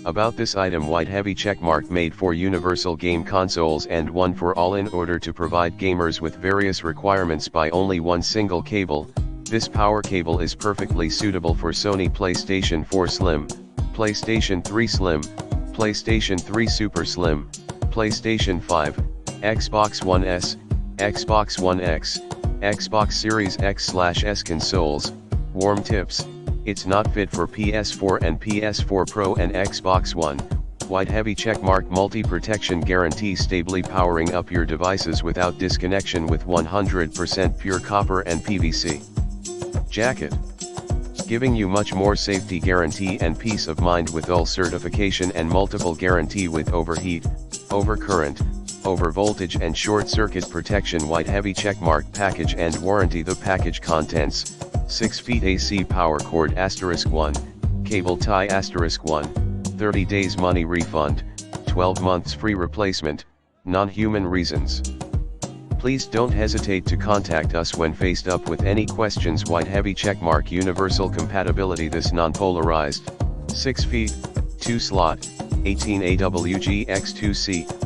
About this item: white heavy checkmark, made for universal game consoles and one for all. In order to provide gamers with various requirements by only one single cable, this power cable is perfectly suitable for Sony PlayStation 4 Slim, PlayStation 3 Slim, PlayStation 3 Super Slim, PlayStation 5, Xbox One S, Xbox One X, Xbox Series X/S consoles. Warm tips: it's not fit for PS4 and PS4 Pro and Xbox One. White heavy checkmark multi-protection guarantee, stably powering up your devices without disconnection with 100% pure copper and PVC. Jacket, giving you much more safety guarantee and peace of mind with UL certification and multiple guarantee with overheat, overcurrent, overvoltage and short circuit protection. White heavy checkmark package and warranty. The package contents: 6 feet AC power cord *1, cable tie *1, 30 days money refund, 12 months free replacement, non-human reasons. Please don't hesitate to contact us when faced up with any questions. White heavy checkmark universal compatibility. This non-polarized, 6 feet, 2 slot, 18 AWG X2C,